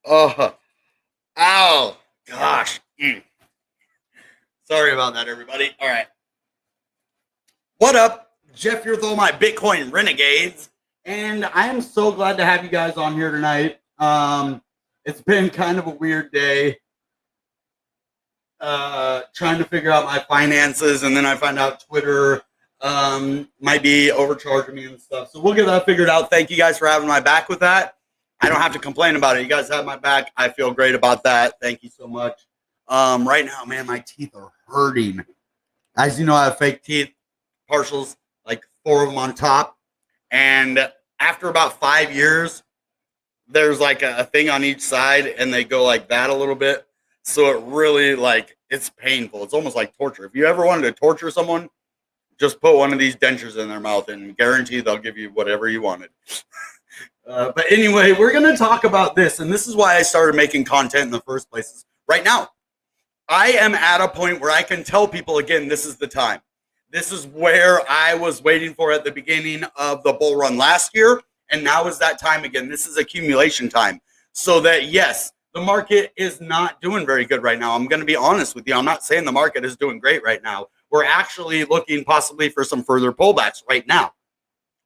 Oh, ow, gosh. Sorry about that, everybody. All right. What up? Jeff here with all my Bitcoin renegades. And I am so glad to have you guys on here tonight. It's been kind of a weird day trying to figure out my finances, and then I find out Twitter might be overcharging me and stuff. So we'll get that figured out. Thank you guys for having my back with that. I don't have to complain about it. You guys have my back. I feel great about that. Thank you so much. Right now, man, my teeth are hurting. As you know, I have fake teeth, partials, like 4 of them on top. And after about 5 years, there's like a thing on each side, and they go like that a little bit. So it really, like, it's painful. It's almost like torture. If you ever wanted to torture someone, just put one of these dentures in their mouth and guarantee they'll give you whatever you wanted. But anyway, we're going to talk about this, and this is why I started making content in the first place. Right now, I am at a point where I can tell people, again, this is the time. This is where I was waiting for at the beginning of the bull run last year, and now is that time again. This is accumulation time. So that, yes, the market is not doing very good right now. I'm going to be honest with you. I'm not saying the market is doing great right now. We're actually looking possibly for some further pullbacks right now.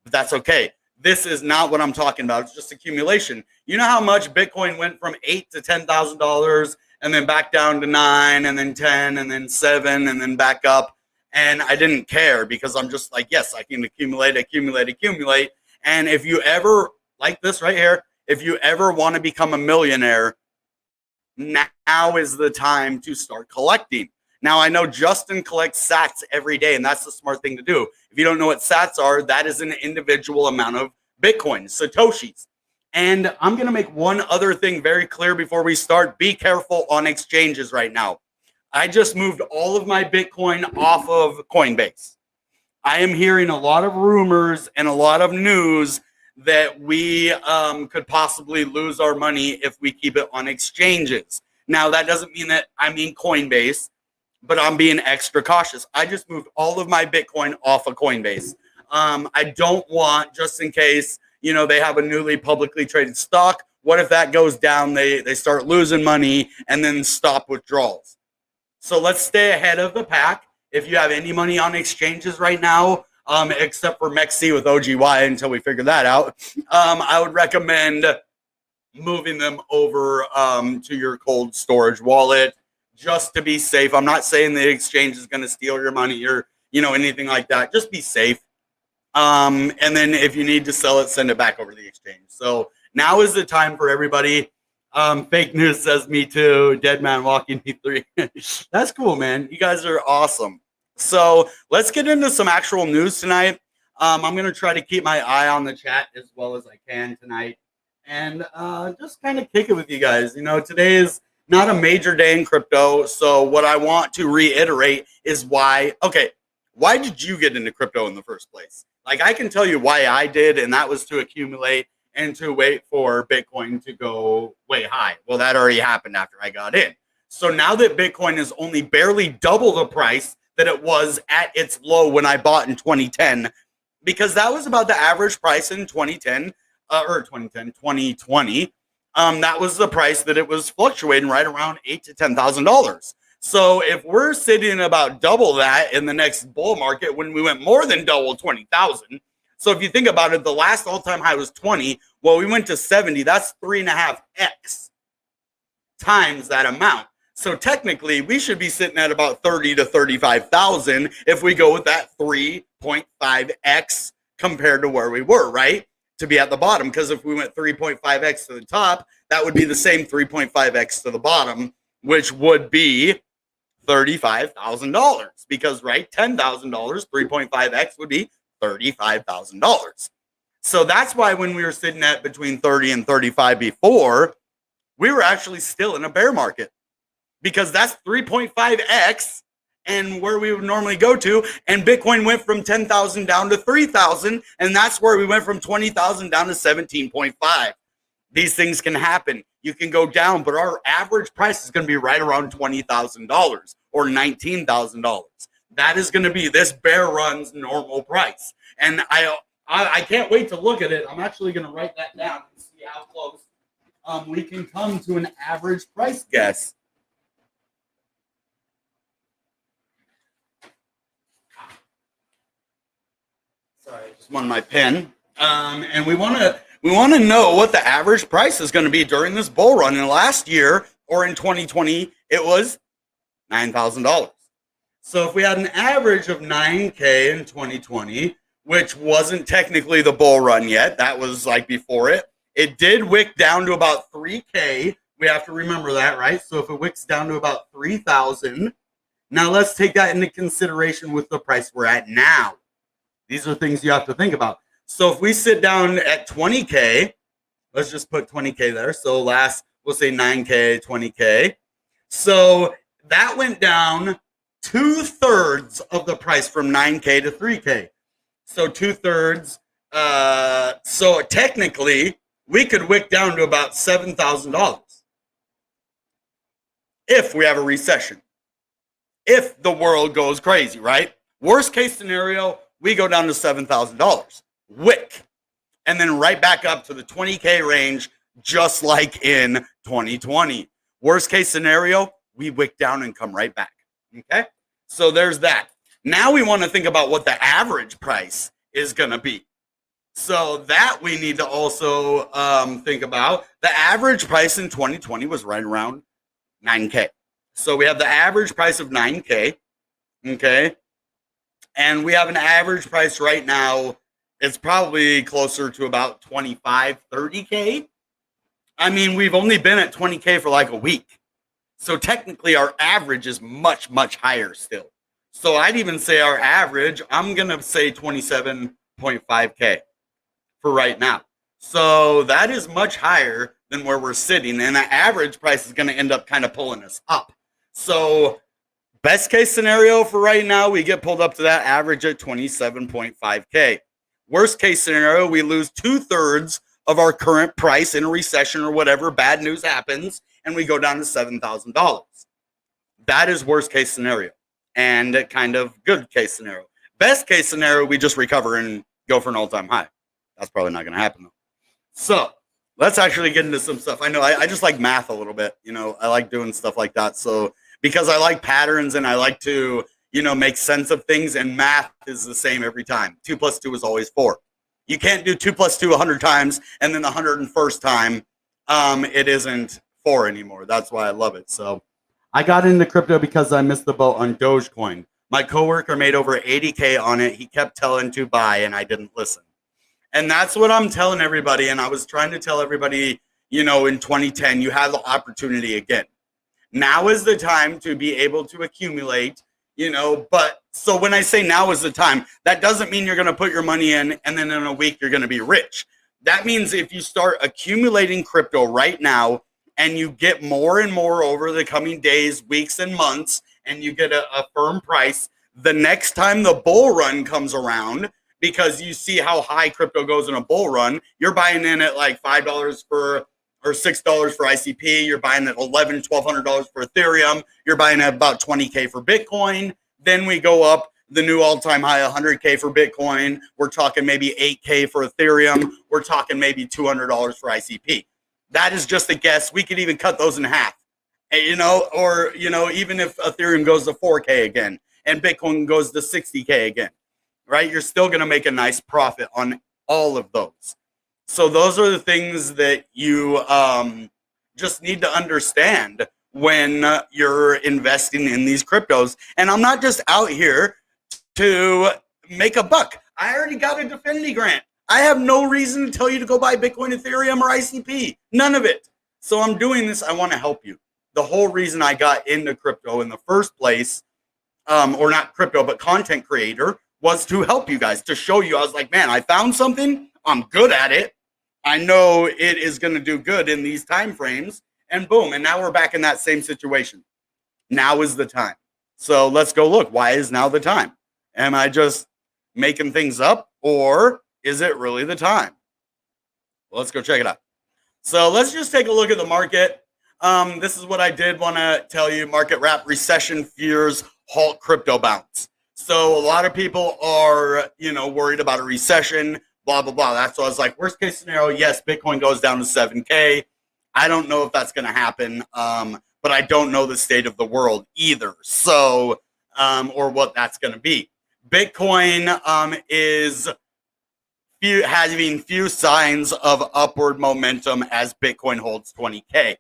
But that's okay. This is not what I'm talking about. It's just accumulation. You know how much Bitcoin went from $8,000 to $10,000 and then back down to 9 and then 10 and then 7 and then back up. And I didn't care because I'm just like, yes, I can accumulate. And if you ever, like this right here, if you ever want to become a millionaire, now is the time to start collecting. Now, I know Justin collects sats every day, and that's the smart thing to do. If you don't know what sats are, that is an individual amount of Bitcoin, Satoshis. And I'm going to make one other thing very clear before we start. Be careful on exchanges right now. I just moved all of my Bitcoin off of Coinbase. I am hearing a lot of rumors and a lot of news that we could possibly lose our money if we keep it on exchanges. Now, that doesn't mean that I mean Coinbase, but I'm being extra cautious. I just moved all of my Bitcoin off of Coinbase. I don't want, just in case, you know, they have a newly publicly traded stock. What if that goes down, they start losing money and then stop withdrawals? So let's stay ahead of the pack. If you have any money on exchanges right now, except for MEXC with OGY until we figure that out, I would recommend moving them over to your cold storage wallet just to be safe. I'm not saying the exchange is going to steal your money or, you know, anything like that. Just be safe. And then if you need to sell it, send it back over the exchange. So now is the time for everybody. Fake news says me too. Dead man walking me through. That's cool, man. You guys are awesome. So let's get into some actual news tonight. I'm going to try to keep my eye on the chat as well as I can tonight and just kind of kick it with you guys. You know, today is not a major day in crypto. So what I want to reiterate is why did you get into crypto in the first place? Like, I can tell you why I did, and that was to accumulate and to wait for Bitcoin to go way high. Well, that already happened after I got in. So now that Bitcoin is only barely double the price that it was at its low when I bought in 2010, because that was about the average price in 2020. That was the price that it was fluctuating right around $8,000 to $10,000. So if we're sitting about double that in the next bull market when we went more than double 20,000, so if you think about it, the last all-time high was 20. Well, we went to 70. That's 3.5x times that amount. So technically, we should be sitting at about 30 to 35,000 if we go with that 3.5x compared to where we were, right? To be at the bottom, because if we went 3.5x to the top, that would be the same 3.5x to the bottom, which would be $35,000. Because, right, $10,000, 3.5x would be $35,000. So that's why when we were sitting at between 30 and 35 before, we were actually still in a bear market, because that's 3.5x and where we would normally go to. And Bitcoin went from 10,000 down to 3,000. And that's where we went from 20,000 down to 17.5. These things can happen. You can go down, but our average price is going to be right around $20,000 or $19,000. That is going to be this bear run's normal price. And I can't wait to look at it. I'm actually going to write that down and see how close we can come to an average price guess. Sorry, I just wanted my pen. And we want to know what the average price is going to be during this bull run. And last year, or in 2020, it was $9,000. So if we had an average of 9K in 2020, which wasn't technically the bull run yet, that was like before it. It did wick down to about 3K. We have to remember that, right? So if it wicks down to about 3,000, now let's take that into consideration with the price we're at now. These are things you have to think about. So if we sit down at 20K, let's just put 20K there. So we'll say 9K, 20K. So that went down 2/3 of the price from 9K to 3K. So 2/3. So technically, we could wick down to about $7,000 if we have a recession. If the world goes crazy, right? Worst case scenario, we go down to $7,000. Wick. And then right back up to the 20K range, just like in 2020. Worst case scenario, we wick down and come right back. Okay? So there's that. Now we want to think about what the average price is going to be. So that we need to also think about. The average price in 2020 was right around 9K. So we have the average price of 9K. Okay? And we have an average price right now. It's probably closer to about 25, 30K. I mean, we've only been at 20K for like a week. So technically our average is much, much higher still. So I'd even say our average, I'm going to say 27.5K for right now. So that is much higher than where we're sitting. And the average price is going to end up kind of pulling us up. So best case scenario for right now, we get pulled up to that average at 27.5K. Worst case scenario, we lose 2/3 of our current price in a recession or whatever, bad news happens, and we go down to $7,000. That is worst case scenario and kind of good case scenario. Best case scenario, we just recover and go for an all-time high. That's probably not going to happen though. So let's actually get into some stuff. I know I just like math a little bit. You know, I like doing stuff like that. So because I like patterns and I like to, you know, make sense of things, and math is the same every time. 2 + 2 is always 4. You can't do 2 + 2 100 times and then the 101st time it isn't 4 anymore. That's why I love it. So I got into crypto because I missed the boat on Dogecoin. My coworker made over 80K on it. He kept telling to buy and I didn't listen. And that's what I'm telling everybody. And I was trying to tell everybody, you know, in 2010, you have the opportunity again. Now is the time to be able to accumulate, you know, but so when I say now is the time, that doesn't mean you're going to put your money in and then in a week you're going to be rich. That means if you start accumulating crypto right now and you get more and more over the coming days, weeks, and months, and you get a firm price, the next time the bull run comes around, because you see how high crypto goes in a bull run, you're buying in at like $5 for or $6 for ICP, you're buying at $1,100, $1,200 for Ethereum, you're buying at about 20K for Bitcoin. Then we go up the new all-time high, 100K for Bitcoin. We're talking maybe 8K for Ethereum. We're talking maybe $200 for ICP. That is just a guess. We could even cut those in half, you know, or, you know, even if Ethereum goes to 4K again and Bitcoin goes to 60K again, right? You're still going to make a nice profit on all of those. So those are the things that you just need to understand when you're investing in these cryptos. And I'm not just out here to make a buck. I already got a Definity grant. I have no reason to tell you to go buy Bitcoin, Ethereum, or ICP. None of it. So I'm doing this. I want to help you. The whole reason I got into crypto in the first place, or not crypto, but content creator, was to help you guys, to show you. I was like, man, I found something. I'm good at it. I know it is going to do good in these time frames, and boom. And now we're back in that same situation. Now is the time. So let's go look. Why is now the time? Am I just making things up, or is it really the time? Well, let's go check it out. So let's just take a look at the market. This is what I did want to tell you. Market wrap: recession fears halt crypto bounce. So a lot of people are, you know, worried about a recession, blah, blah, blah. That's why I was like, worst case scenario, yes, Bitcoin goes down to 7K. I don't know if that's going to happen, but I don't know the state of the world either. So, or what that's going to be. Bitcoin is having few signs of upward momentum as Bitcoin holds 20K.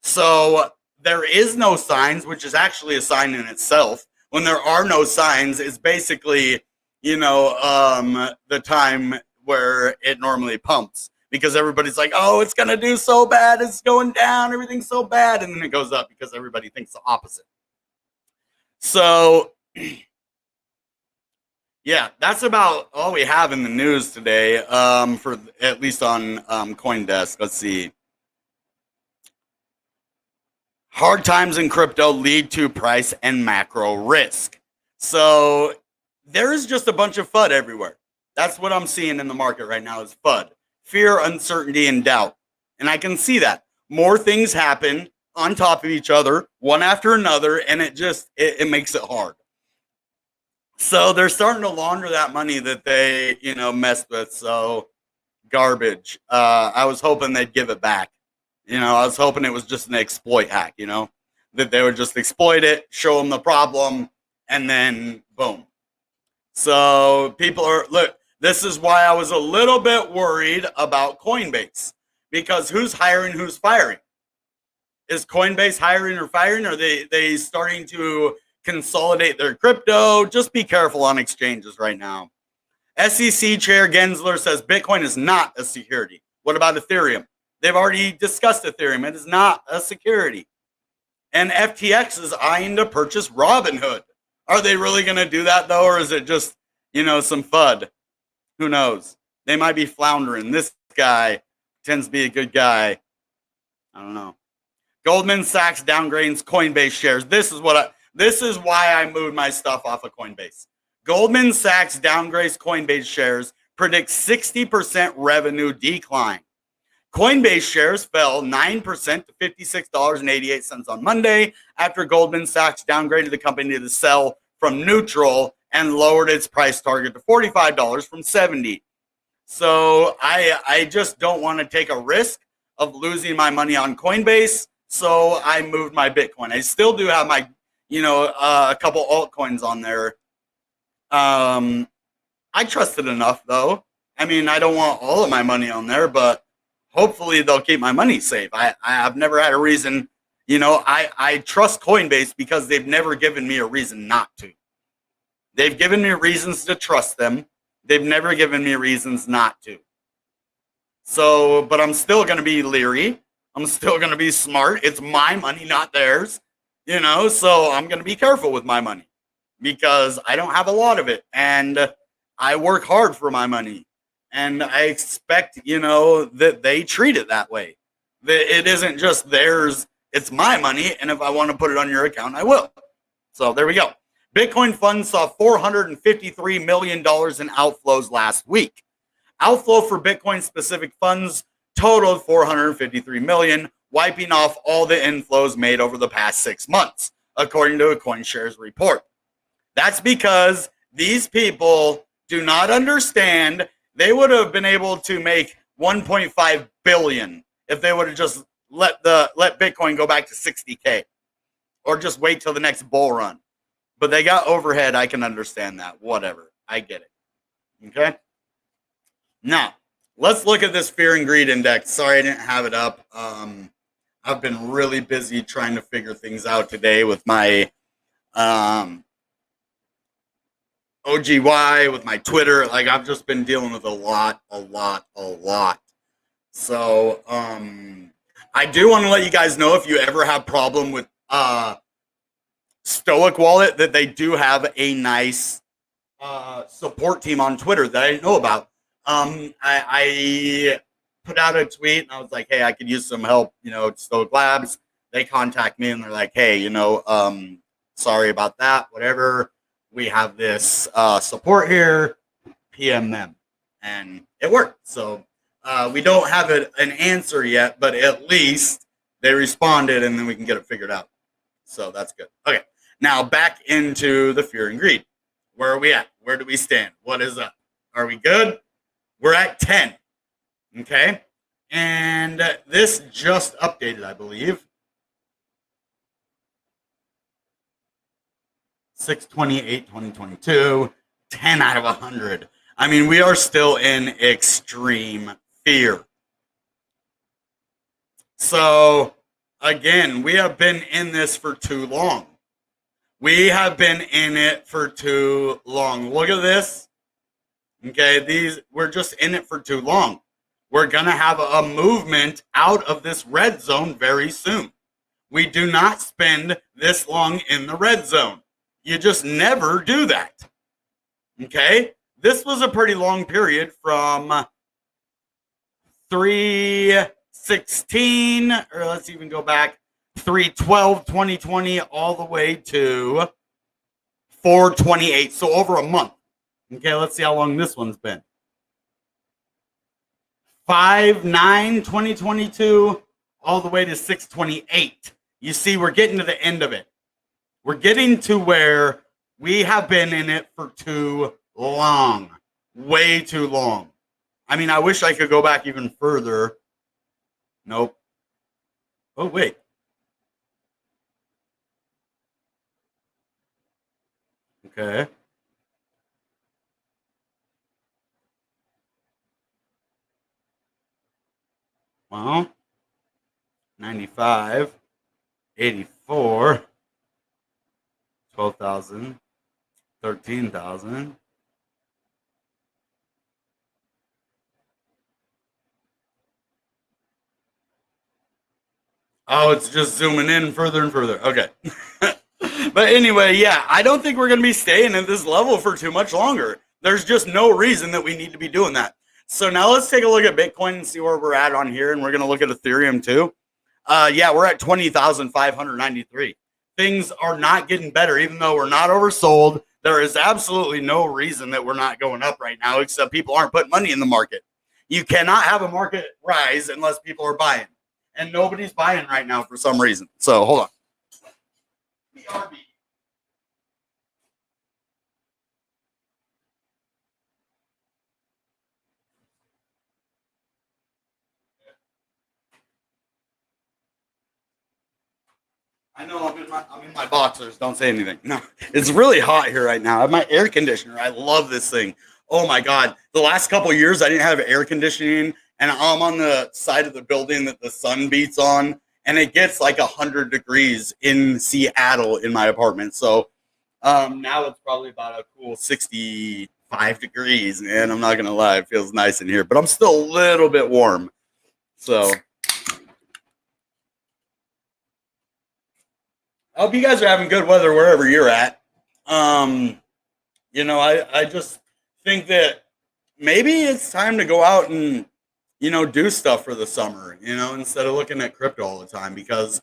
So there is no signs, which is actually a sign in itself. When there are no signs, it's basically, the time where it normally pumps, because everybody's like, oh, it's going to do so bad. It's going down. Everything's so bad. And then it goes up because everybody thinks the opposite. So, yeah, that's about all we have in the news today, for at least on CoinDesk. Let's see. Hard times in crypto lead to price and macro risk. So there's just a bunch of FUD everywhere. That's what I'm seeing in the market right now is FUD. Fear, uncertainty, and doubt. And I can see that. More things happen on top of each other, one after another, and it makes it hard. So they're starting to launder that money that they, messed with. So garbage. I was hoping they'd give it back. I was hoping it was just an exploit hack, that they would just exploit it, show them the problem, and then boom. So this is why I was a little bit worried about Coinbase, because who's hiring, who's firing? Is Coinbase hiring or firing? Are they starting to consolidate their crypto? Just be careful on exchanges right now. SEC Chair Gensler says Bitcoin is not a security. What about Ethereum? They've already discussed Ethereum. It is not a security. And FTX is eyeing to purchase Robinhood. Are they really going to do that, though, or is it just, some FUD? Who knows? They might be floundering. This guy tends to be a good guy. I don't know. Goldman Sachs downgrades Coinbase shares. This is why I moved my stuff off of Coinbase. Goldman Sachs downgrades Coinbase shares, predicts 60% revenue decline. Coinbase shares fell 9% to $56.88 on Monday after Goldman Sachs downgraded the company to sell from neutral and lowered its price target to $45 from $70. So I just don't want to take a risk of losing my money on Coinbase. So I moved my Bitcoin. I still do have my, a couple altcoins on there. I trust it enough, though. I mean, I don't want all of my money on there, but hopefully they'll keep my money safe. I've never had a reason, I trust Coinbase because they've never given me a reason not to. They've given me reasons to trust them. They've never given me reasons not to. So, but I'm still going to be leery. I'm still going to be smart. It's my money, not theirs, so I'm going to be careful with my money because I don't have a lot of it and I work hard for my money. And I expect, that they treat it that way. That it isn't just theirs, it's my money. And if I want to put it on your account, I will. So there we go. Bitcoin funds saw $453 million in outflows last week. Outflow for Bitcoin specific funds totaled $453 million, wiping off all the inflows made over the past 6 months, according to a CoinShares report. That's because these people do not understand. They would have been able to make 1.5 billion if they would have just let Bitcoin go back to 60K or just wait till the next bull run. But they got overhead. I can understand that. Whatever. I get it. Okay. Now, let's look at this fear and greed index. Sorry, I didn't have it up. I've been really busy trying to figure things out today with my OGY, with my Twitter. Like, I've just been dealing with a lot. So, I do want to let you guys know, if you ever have problem with Stoic Wallet, that they do have a nice support team on Twitter that I didn't know about. I put out a tweet and I was like, hey, I could use some help, Stoic Labs. They contact me and they're like, hey, sorry about that, whatever. We have this support here, PM them. And it worked. So we don't have an answer yet, but at least they responded and then we can get it figured out. So that's good. Okay, now back into the fear and greed. Where are we at? Where do we stand? What is up? Are we good? We're at 10. Okay. And this just updated, I believe. 6/28/2022, 10 out of 100. I mean, we are still in extreme fear. So, again, we have been in this for too long. We have been in it for too long. Look at this. Okay, we're just in it for too long. We're going to have a movement out of this red zone very soon. We do not spend this long in the red zone. You just never do that. Okay? This was a pretty long period from 3/16, or let's even go back, 3/12/2020 all the way to 4/28. So over a month. Okay, let's see how long this one's been. 5/9/2022 all the way to 6/28. You see, we're getting to the end of it. We're getting to where we have been in it for too long. Way too long. I mean, I wish I could go back even further. Nope. Oh, wait. Okay. Well, 95, 84, 12,000, 13,000. Oh, it's just zooming in further and further. Okay. But anyway, yeah, I don't think we're going to be staying at this level for too much longer. There's just no reason that we need to be doing that. So now let's take a look at Bitcoin and see where we're at on here. And we're going to look at Ethereum too. Yeah, we're at 20,593. Things are not getting better, even though we're not oversold. There is absolutely no reason that we're not going up right now, except people aren't putting money in the market. You cannot have a market rise unless people are buying. And nobody's buying right now for some reason. So hold on. BRB. I know I'm in my boxers. Don't say anything. No, it's really hot here right now. I have my air conditioner. I love this thing. Oh my God. The last couple of years, I didn't have air conditioning, and I'm on the side of the building that the sun beats on, and it gets like 100 degrees in Seattle in my apartment. So now it's probably about a cool 65 degrees, man. I'm not going to lie. It feels nice in here, but I'm still a little bit warm. So I hope you guys are having good weather wherever you're at. I just think that maybe it's time to go out and, do stuff for the summer, instead of looking at crypto all the time, because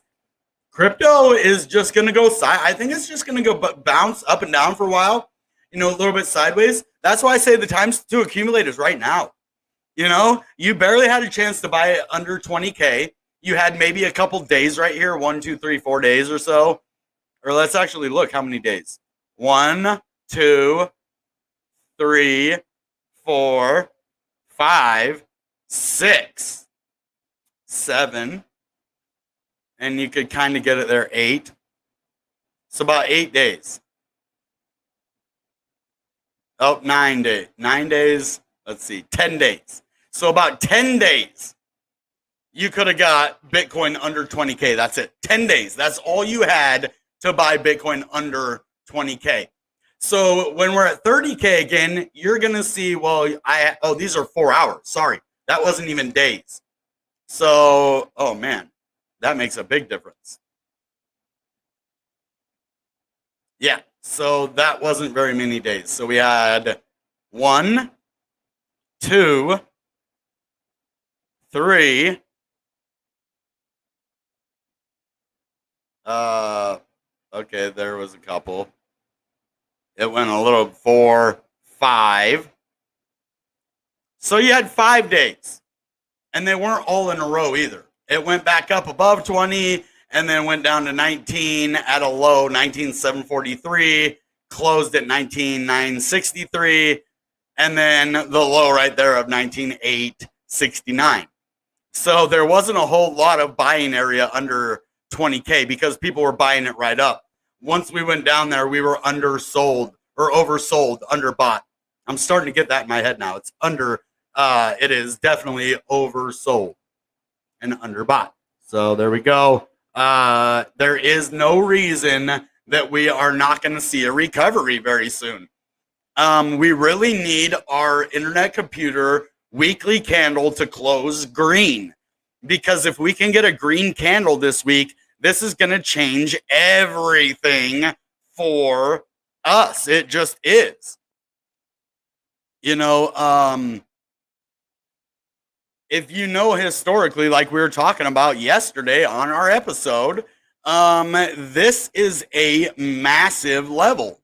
crypto is just going to go I think it's just going to go bounce up and down for a while, a little bit sideways. That's why I say the time to accumulate is right now. You barely had a chance to buy it under 20K. You had maybe a couple days right here, 1, 2, 3, 4 days or so. Or let's actually look how many days. 1, 2, 3, 4, 5, 6, 7. And you could kind of get it there, 8. So about 8 days. Oh, 9 days. 9 days. Let's see, 10 days. So about 10 days. You could have got Bitcoin under 20K. That's it. 10 days. That's all you had to buy Bitcoin under 20K. So when we're at 30K again, you're going to see, these are 4 hours. Sorry, that wasn't even days. So, oh man, that makes a big difference. Yeah, so that wasn't very many days. So we had 1, 2, 3, okay, there was a couple. It went a little 4, 5. So you had 5 days. And they weren't all in a row either. It went back up above 20 and then went down to 19 at a low, 19,743, closed at 19,963, and then the low right there of 19,869. So there wasn't a whole lot of buying area under 20K because people were buying it right up. Once we went down there, we were undersold or oversold, underbought. I'm starting to get that in my head now. It's it is definitely oversold and underbought. So there we go. There is no reason that we are not going to see a recovery very soon. We really need our internet computer weekly candle to close green, because if we can get a green candle this week, this is going to change everything for us. It just is. If you know historically, like we were talking about yesterday on our episode, this is a massive level.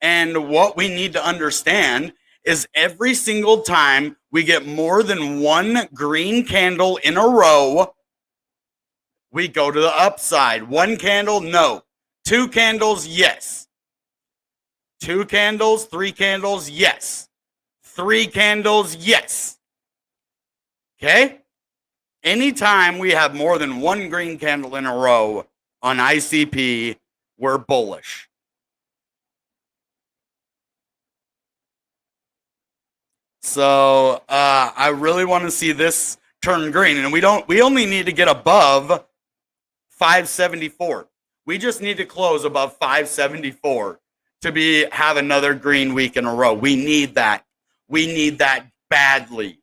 And what we need to understand is every single time we get more than one green candle in a row, we go to the upside. One candle, no. Two candles, yes. Two candles, three candles, yes. Three candles, yes. Okay? Anytime we have more than one green candle in a row on ICP, we're bullish. So I really want to see this turn green, and we only need to get above 574. We just need to close above 574 to have another green week in a row. We need that. We need that badly.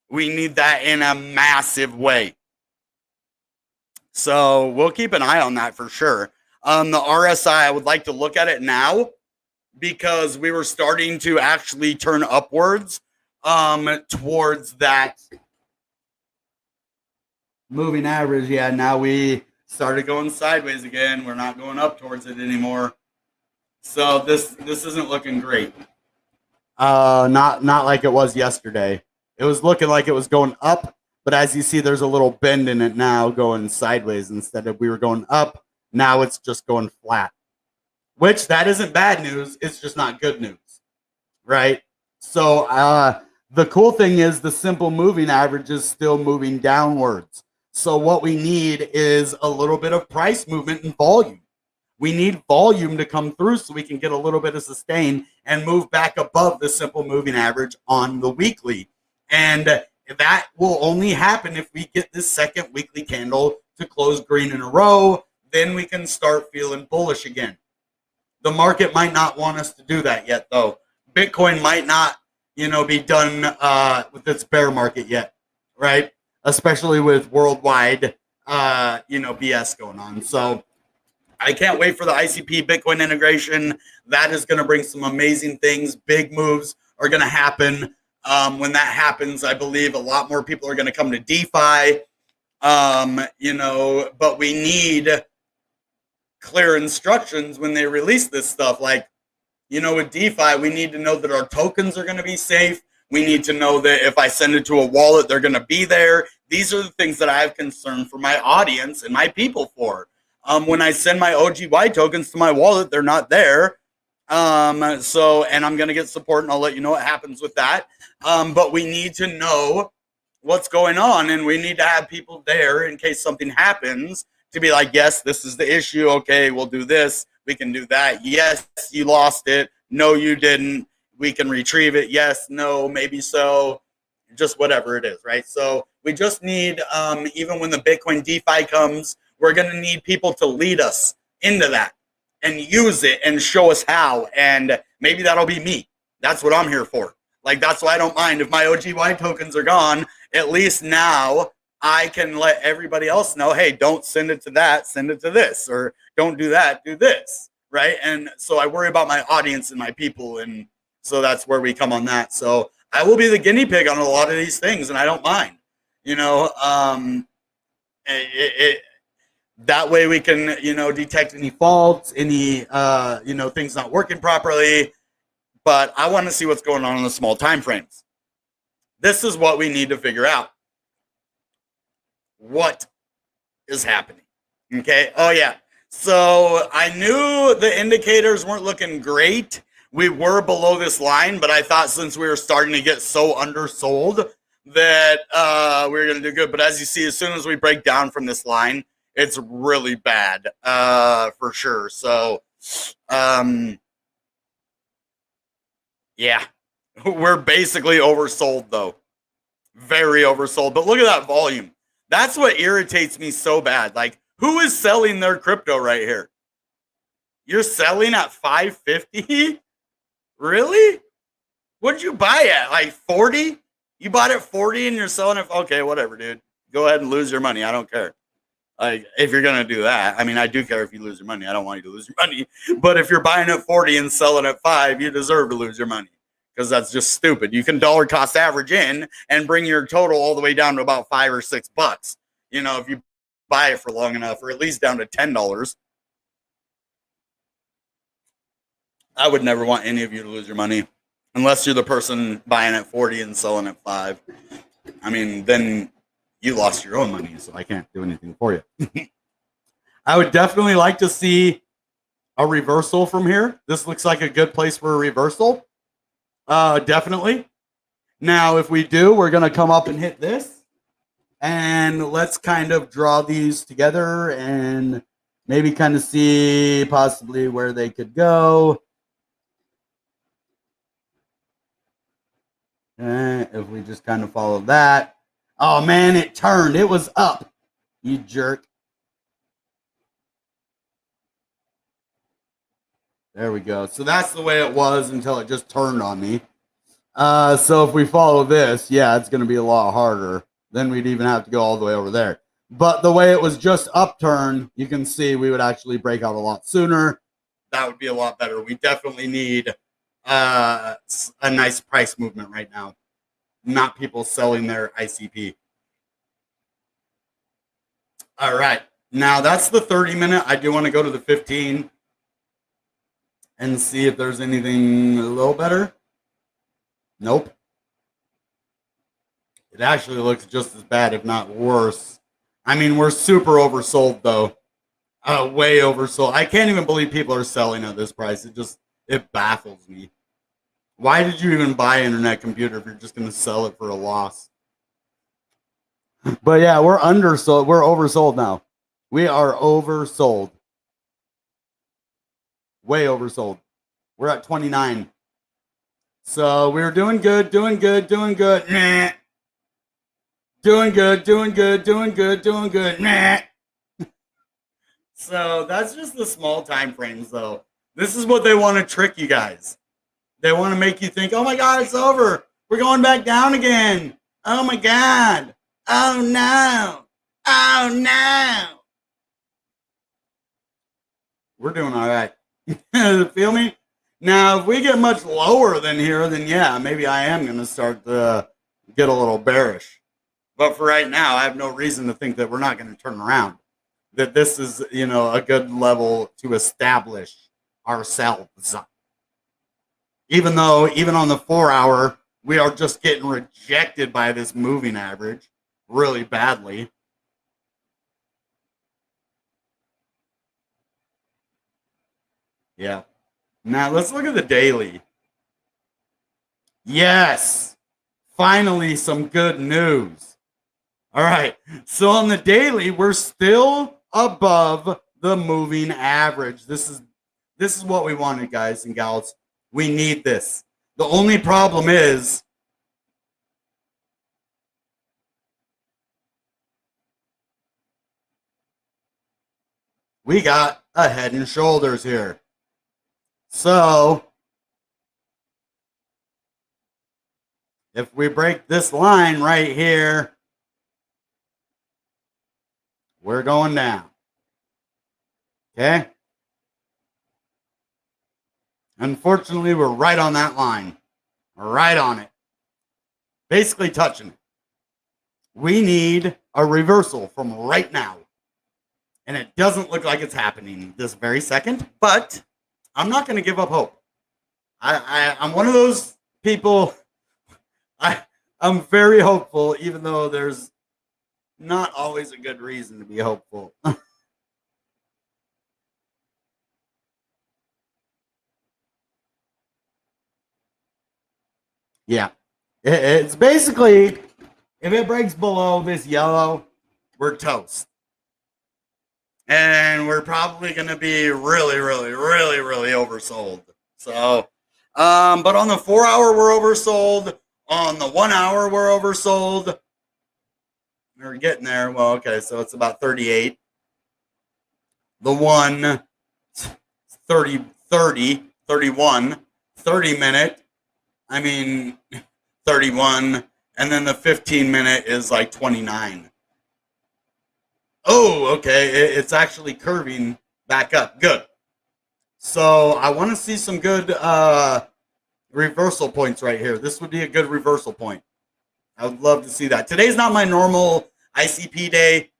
We need that in a massive way. So we'll keep an eye on that for sure. The RSI, I would like to look at it now because we were starting to actually turn upwards towards that moving average. Yeah, now we started going sideways again. We're not going up towards it anymore. So this isn't looking great. Not like it was yesterday. It was looking like it was going up, but as you see, there's a little bend in it now going sideways. Instead of we were going up, now it's just going flat. Which that isn't bad news. It's just not good news, right? So the cool thing is the simple moving average is still moving downwards. So what we need is a little bit of price movement and volume. We need volume to come through so we can get a little bit of sustain and move back above the simple moving average on the weekly. And that will only happen if we get this second weekly candle to close green in a row. Then we can start feeling bullish again. The market might not want us to do that yet, though. Bitcoin might not, be done with its bear market yet, right? Especially with worldwide, BS going on. So I can't wait for the ICP Bitcoin integration. That is going to bring some amazing things. Big moves are going to happen. When that happens, I believe a lot more people are going to come to DeFi, but we need clear instructions when they release this stuff. Like, with DeFi, we need to know that our tokens are going to be safe. We need to know that if I send it to a wallet, they're going to be there. These are the things that I have concern for my audience and my people for. When I send my OGY tokens to my wallet, they're not there. And I'm going to get support, and I'll let you know what happens with that. But we need to know what's going on, and we need to have people there in case something happens to be like, yes, this is the issue. Okay, we'll do this. We can do that. Yes, you lost it. No, you didn't. We can retrieve it. Yes, no, maybe so. Just whatever it is, right? So we just need, even when the Bitcoin DeFi comes, we're going to need people to lead us into that and use it and show us how. And maybe that'll be me. That's what I'm here for. Like, that's why I don't mind if my OGY tokens are gone. At least now I can let everybody else know, hey, don't send it to that, send it to this, or don't do that, do this, right? And so I worry about my audience and my people, and so that's where we come on that. So I will be the guinea pig on a lot of these things, and I don't mind, that way we can, detect any faults, any, things not working properly. But I want to see what's going on in the small time frames. This is what we need to figure out. What is happening? Okay. Oh, yeah. So I knew the indicators weren't looking great. We were below this line, but I thought since we were starting to get so undersold that we're going to do good. But as you see, as soon as we break down from this line, it's really bad for sure. So, yeah, we're basically oversold, though. Very oversold. But look at that volume. That's what irritates me so bad. Like, who is selling their crypto right here? You're selling at 550? Really? What'd you buy at? Like 40? You bought at 40 and you're selling it? Okay, whatever, dude. Go ahead and lose your money. I don't care. Like, if you're going to do that, I mean, I do care if you lose your money. I don't want you to lose your money. But if you're buying at 40 and selling at 5, you deserve to lose your money because that's just stupid. You can dollar cost average in and bring your total all the way down to about $5 or $6. You know, if you buy it for long enough, or at least down to $10. I would never want any of you to lose your money unless you're the person buying at 40 and selling at 5. I mean, then you lost your own money, so I can't do anything for you. I would definitely like to see a reversal from here. This looks like a good place for a reversal. Definitely. Now, if we do, we're going to come up and hit this. And let's kind of draw these together and maybe kind of see possibly where they could go. If we just kind of follow that. Oh, man, it turned. It was up, you jerk. There we go. So that's the way it was until it just turned on me. So if we follow this, yeah, it's going to be a lot harder. Then we'd even have to go all the way over there. But the way it was just upturned, you can see we would actually break out a lot sooner. That would be a lot better. We definitely need a nice price movement right now. Not people selling their ICP. All right. Now that's the 30-minute. I do want to go to the 15 and see if there's anything a little better. Nope. It actually looks just as bad, if not worse. I mean, we're super oversold, though. Way oversold. I can't even believe people are selling at this price. It baffles me. Why did you even buy an internet computer if you're just going to sell it for a loss? But yeah, we're undersold. We're oversold now. We are oversold. Way oversold. We're at 29. So we're doing good, doing good, doing good. Nah. Doing good, doing good, doing good, doing good. Nah. So that's just the small time frames, though. This is what they want to trick you guys. They want to make you think, oh my God, it's over. We're going back down again. Oh my God. Oh no. Oh no. We're doing all right. Feel me? Now, if we get much lower than here, then yeah, maybe I am going to start to get a little bearish. But for right now, I have no reason to think that we're not going to turn around. That this is, a good level to establish ourselves. Even though, even on the 4-hour, we are just getting rejected by this moving average really badly. Yeah. Now, let's look at the daily. Yes. Finally, some good news. All right. So on the daily, we're still above the moving average. This is what we wanted, guys and gals. We need this. The only problem is we got a head and shoulders here. So if we break this line right here, we're going down. Okay? Unfortunately, we're right on that line. Right on it. Basically touching it. We need a reversal from right now. And it doesn't look like it's happening this very second, but I'm not going to give up hope. I'm one of those people. I'm very hopeful, even though there's not always a good reason to be hopeful. Yeah. It's basically If it breaks below this yellow, we're toast. And we're probably going to be really, really, really, really oversold. So, but on the 4 hour, we're oversold. On the 1 hour, we're oversold. We're getting there. Well, okay, so it's about 38. The 1, 30, 30, 31, 30 minute. I mean, 31. And then the 15 minute is like 29. Oh, okay. It's actually curving back up. Good. So I want to see some good reversal points right here. This would be a good reversal point. I would love to see that. Today's not my normal ICP day.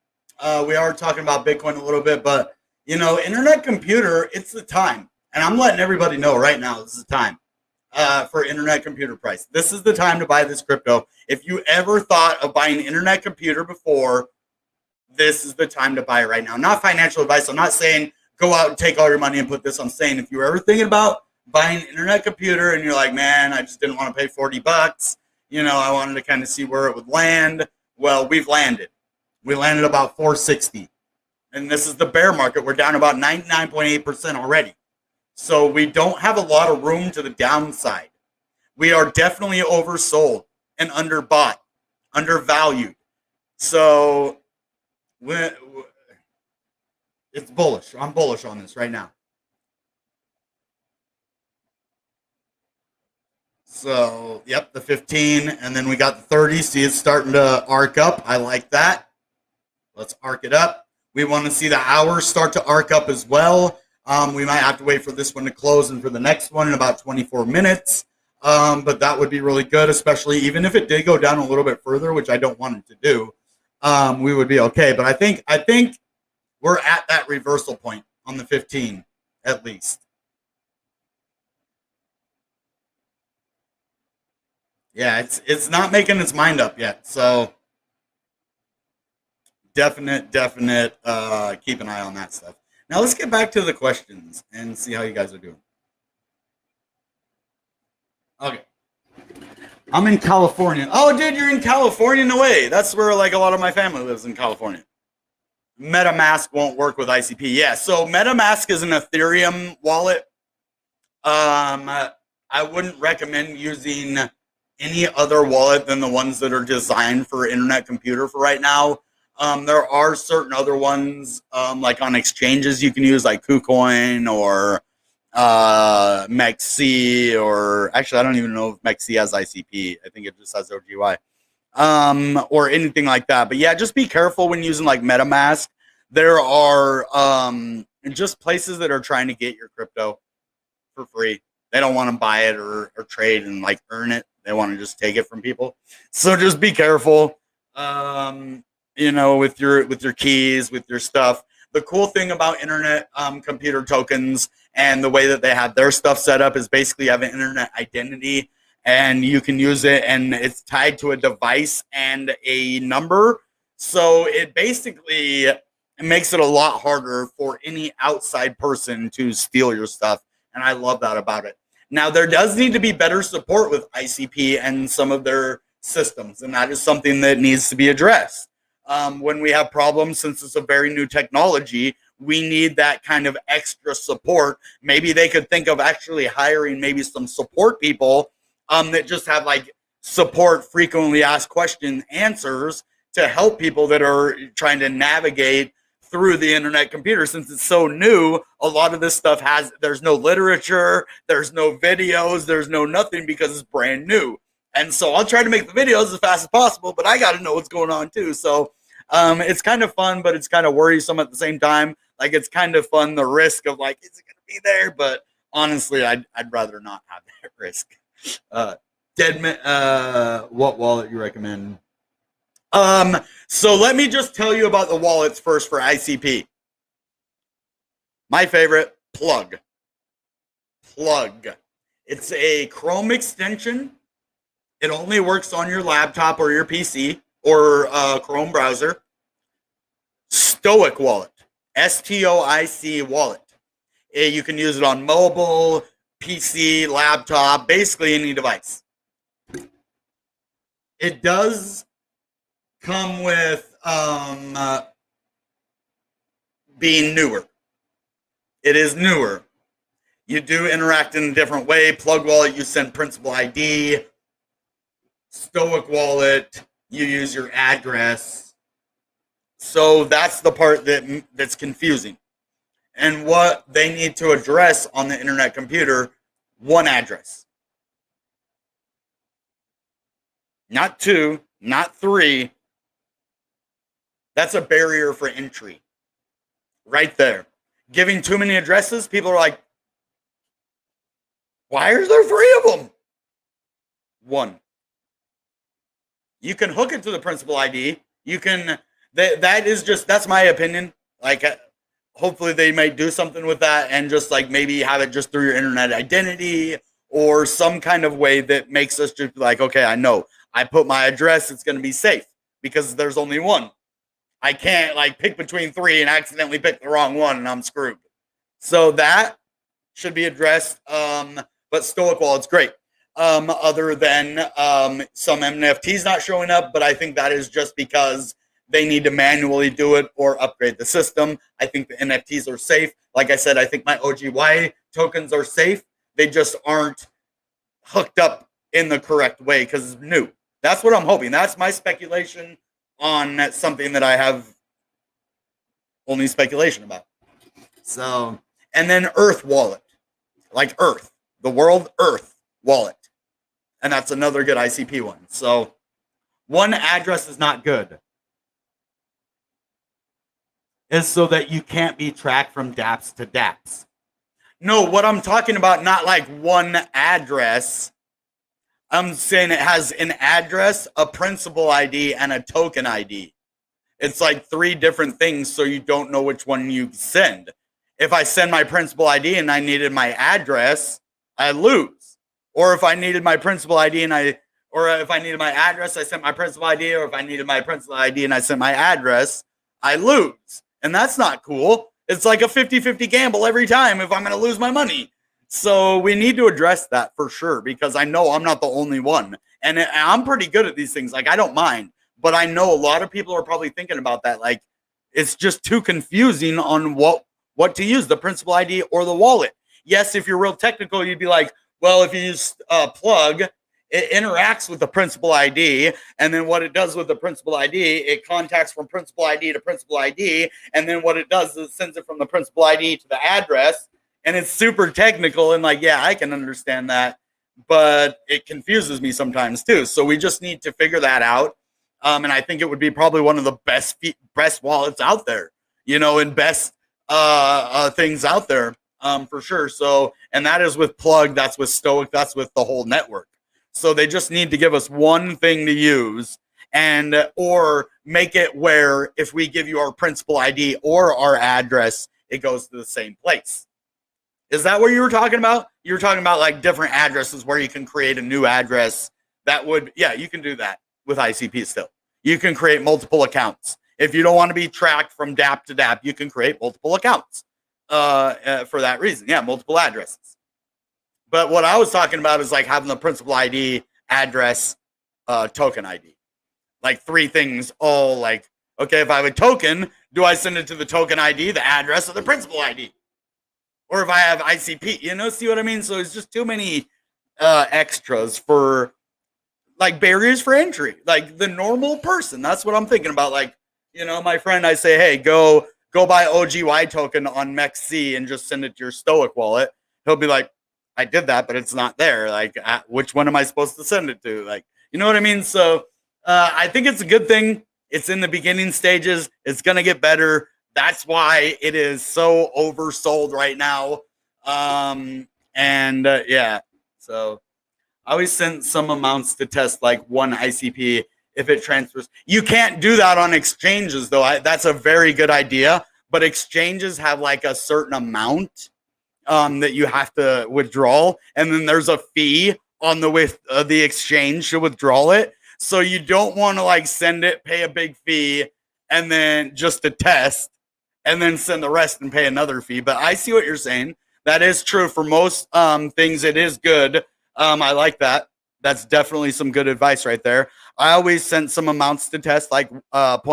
We are talking about Bitcoin a little bit, but you know, internet computer, it's the time. And I'm letting everybody know right now, this is the time for internet computer price. This is the time to buy this crypto. If you ever thought of buying internet computer before, this is the time to buy it right now. Not financial advice. I'm not saying go out and take all your money and put this. I'm saying if you're ever thinking about buying an internet computer and you're like, man, I just didn't want to pay $40. You know, I wanted to kind of see where it would land. Well, we've landed. We landed about 460. And this is the bear market. We're down about 99.8% already. So we don't have a lot of room to the downside. We are definitely oversold and underbought, undervalued. So it's bullish. I'm bullish on this right now. So, yep, the 15, and then we got the 30. See, it's starting to arc up. I like that. Let's arc it up. We want to see the hours start to arc up as well. We might have to wait for this one to close and for the next one in about 24 minutes. But that would be really good, especially even if it did go down a little bit further, which I don't want it to do. We would be okay. But I think we're at that reversal point on the 15, at least. Yeah, it's not making its mind up yet. So definite keep an eye on that stuff. Now let's get back to the questions and see how you guys are doing. Okay. I'm in California. Oh, dude, you're in California? No way. That's where like a lot of my family lives, in California. MetaMask won't work with ICP. Yeah, so MetaMask is an Ethereum wallet. I wouldn't recommend using any other wallet than the ones that are designed for internet computer for right now. There are certain other ones, like on exchanges you can use, like KuCoin or MEXC, or actually I don't even know if MEXC has ICP. I think it just has OGY. Or anything like that. But yeah, just be careful when using like MetaMask. There are just places that are trying to get your crypto for free. They don't want to buy it or trade and like earn it. They want to just take it from people. So just be careful. You know, with your keys, with your stuff. The cool thing about internet computer tokens and the way that they have their stuff set up is basically you have an internet identity and you can use it, and it's tied to a device and a number. So it basically makes it a lot harder for any outside person to steal your stuff. And I love that about it. Now, there does need to be better support with ICP and some of their systems, and that is something that needs to be addressed. When we have problems, since it's a very new technology, we need that kind of extra support. Maybe they could think of actually hiring maybe some support people that just have like support frequently asked question answers to help people that are trying to navigate through the internet computer. Since it's so new, a lot of this stuff there's no literature, there's no videos, there's no nothing because it's brand new. And so I'll try to make the videos as fast as possible, but I got to know what's going on too. So it's kind of fun, but it's kind of worrisome at the same time. Like, it's kind of fun, the risk of like, is it going to be there? But honestly, I'd rather not have that risk. Deadman, what wallet you recommend? So let me just tell you about the wallets first for ICP. My favorite, Plug. It's a Chrome extension. It only works on your laptop or your PC or Chrome browser. Stoic wallet, STOIC wallet. You can use it on mobile, PC, laptop, basically any device. It does come with being newer. It is newer. You do interact in a different way. Plug wallet, you send principal ID. Stoic wallet, you use your address. So that's the part that's confusing. And what they need to address on the internet computer, one address. Not two, not three. That's a barrier for entry. Right there. Giving too many addresses, people are like, why are there three of them? One. You can hook it to the principal ID. You can, that's my opinion. Like, hopefully they might do something with that and just like maybe have it just through your internet identity or some kind of way that makes us just like, okay, I know I put my address, it's going to be safe because there's only one. I can't like pick between three and accidentally pick the wrong one and I'm screwed. So that should be addressed. But Stoic Wallet's great. Other than some NFTs not showing up, but I think that is just because they need to manually do it or upgrade the system. I think the NFTs are safe. Like I said, I think my OGY tokens are safe. They just aren't hooked up in the correct way because it's new. That's what I'm hoping. That's my speculation on something that I have only speculation about. So, and then Earth Wallet, like Earth, the World Earth Wallet. And that's another good ICP one. So one address is not good. Is so that you can't be tracked from dApps to dApps. No, what I'm talking about, not like one address. I'm saying it has an address, a principal ID, and a token ID. It's like three different things, so you don't know which one you send. If I send my principal ID and I needed my address, I lose. Or if I needed my principal ID or if I needed my address, I sent my principal ID. Or if I needed my principal ID and I sent my address, I lose. And that's not cool. It's like a 50-50 gamble every time if I'm going to lose my money. So we need to address that for sure because I know I'm not the only one. And I'm pretty good at these things. Like, I don't mind. But I know a lot of people are probably thinking about that. Like, it's just too confusing on what to use, the principal ID or the wallet. Yes, if you're real technical, you'd be like, well, if you use plug, it interacts with the principal ID. And then what it does with the principal ID, it contacts from principal ID to principal ID. And then what it does is it sends it from the principal ID to the address. And it's super technical. And like, yeah, I can understand that. But it confuses me sometimes too. So we just need to figure that out. And I think it would be probably one of the best wallets out there, and best things out there for sure. So, and that is with Plug, that's with Stoic, that's with the whole network. So they just need to give us one thing to use or make it where if we give you our principal ID or our address, it goes to the same place. Is that what you were talking about? You were talking about like different addresses where you can create a new address you can do that with ICP still. You can create multiple accounts. If you don't want to be tracked from dApp to dApp, you can create multiple accounts for that reason. Yeah, multiple addresses. But what I was talking about is like having the principal ID, address, token ID. Like three things all like, okay, if I have a token, do I send it to the token ID, the address, or the principal ID? Or if I have ICP, see what I mean? So it's just too many extras for like barriers for entry. Like the normal person, that's what I'm thinking about. Like, my friend, I say, hey, go buy OGY token on MEXC and just send it to your Stoic wallet. He'll be like, I did that, but it's not there. Like, which one am I supposed to send it to? Like, you know what I mean? So I think it's a good thing. It's in the beginning stages. It's going to get better. That's why it is so oversold right now. Yeah, so I always send some amounts to test like one ICP if it transfers. You can't do that on exchanges, though. That's a very good idea. But exchanges have like a certain amount that you have to withdraw. And then there's a fee on the exchange to withdraw it. So you don't want to like send it, pay a big fee, and then just to test, and then send the rest and pay another fee. But I see what you're saying. That is true for most things. It is good. I like that That's definitely some good advice right there. I always send some amounts to test, like 0.001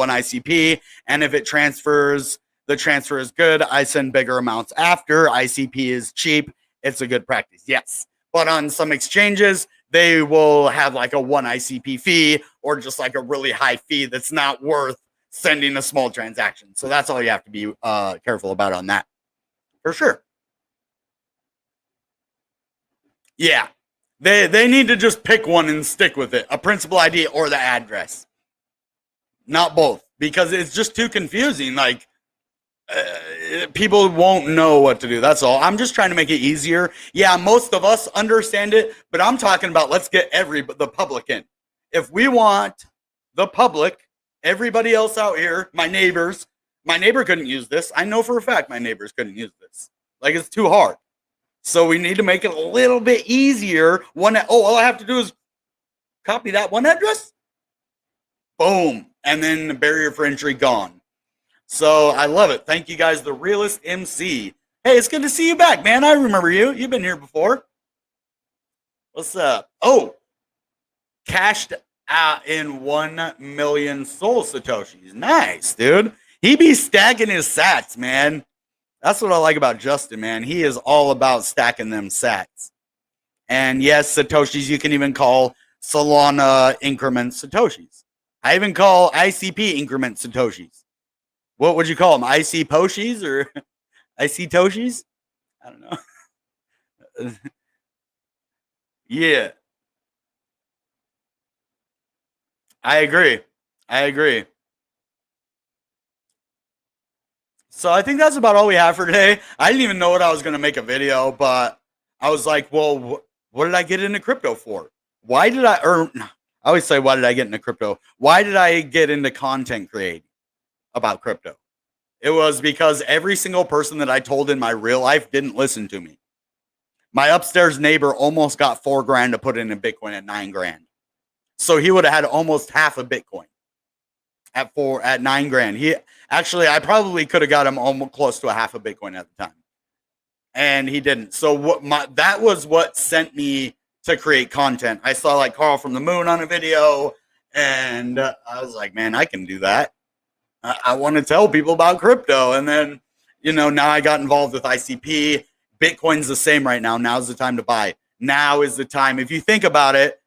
ICP, and if it transfers, the transfer is good. I send bigger amounts after. ICP is cheap. It's a good practice, yes. But on some exchanges, they will have like a 1 ICP fee or just like a really high fee that's not worth sending a small transaction. So that's all you have to be careful about on that, for sure. Yeah. They need to just pick one and stick with it, a principal ID or the address. Not both, because it's just too confusing. Like, people won't know what to do. That's all. I'm just trying to make it easier. Yeah, most of us understand it, but I'm talking about let's get the public in. If we want the public, everybody else out here, my neighbor couldn't use this. I know for a fact my neighbors couldn't use this. Like, it's too hard. So we need to make it a little bit easier. All I have to do is copy that one address. Boom. And then the barrier for entry gone. So I love it. Thank you guys, the realest MC. Hey, it's good to see you back, man. I remember you. You've been here before. What's up? Oh, cashed out in 1 million soul Satoshis. Nice, dude. He be stacking his sats, man. That's what I like about Justin, man. He is all about stacking them sats. And yes, Satoshis, you can even call Solana increment Satoshis. I even call ICP increment Satoshis. What would you call them? IC Poshis or IC Toshis? I don't know. Yeah. I agree. So I think that's about all we have for today. I didn't even know what I was going to make a video, but I was like, well, what did I get into crypto for? I always say, why did I get into crypto? Why did I get into content creating about crypto? It was because every single person that I told in my real life didn't listen to me. My upstairs neighbor almost got $4,000 to put in a Bitcoin at $9,000. So he would have had almost half a Bitcoin at $9,000. I probably could have got him almost close to a half a Bitcoin at the time, and he didn't. So that was what sent me to create content. I saw like Carl from the Moon on a video, and I was like, man, I can do that. I want to tell people about crypto. And then, now I got involved with ICP. Bitcoin's the same right now. Now's the time to buy. Now is the time. If you think about it,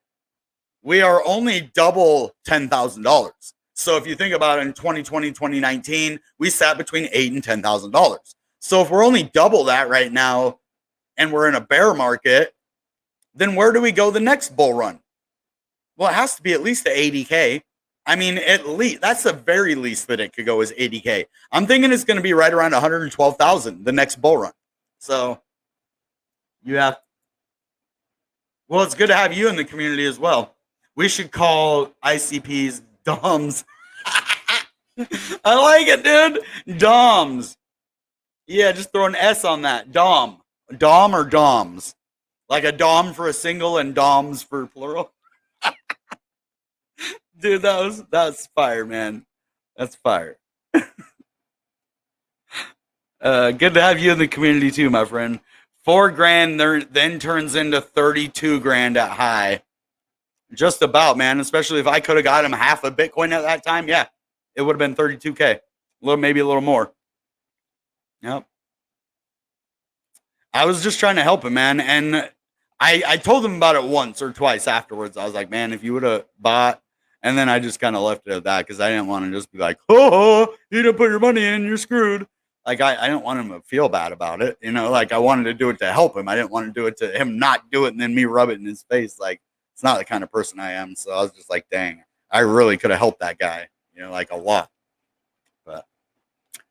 we are only double $10,000. So if you think about it, in 2020, 2019, we sat between $8,000 and $10,000. So if we're only double that right now and we're in a bear market, then where do we go the next bull run? Well, it has to be at least to 80K. I mean, at least that's the very least that it could go is 80K. I'm thinking it's going to be right around 112,000 the next bull run. So well, it's good to have you in the community as well. We should call ICPs DOMs. I like it, dude. DOMs. Yeah, just throw an S on that. DOM. DOM or DOMs? Like a DOM for a single and DOMs for plural. Dude, that was fire, man. That's fire. Good to have you in the community too, my friend. $4,000 then turns into $32,000 at high. Just about, man. Especially if I could have got him half a Bitcoin at that time. Yeah, it would have been 32K. Maybe a little more. Yep. I was just trying to help him, man. And I told him about it once or twice afterwards. I was like, man, if you would have bought. And then I just kind of left it at that because I didn't want to just be like, oh, you didn't put your money in, you're screwed. Like, I didn't want him to feel bad about it. Like I wanted to do it to help him. I didn't want to do it to him not do it and then me rub it in his face. Like, it's not the kind of person I am. So I was just like, dang, I really could have helped that guy, like a lot. But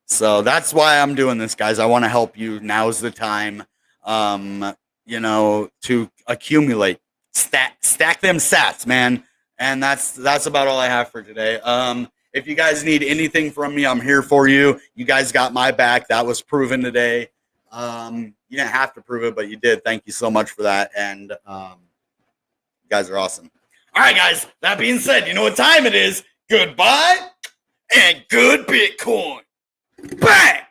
so that's why I'm doing this, guys. I want to help you. Now's the time, to accumulate, stack them sats, man. And that's about all I have for today. If you guys need anything from me, I'm here for you. You guys got my back. That was proven today. You didn't have to prove it, but you did. Thank you so much for that. And you guys are awesome. All right, guys. That being said, you know what time it is. Goodbye and good Bitcoin. Bang!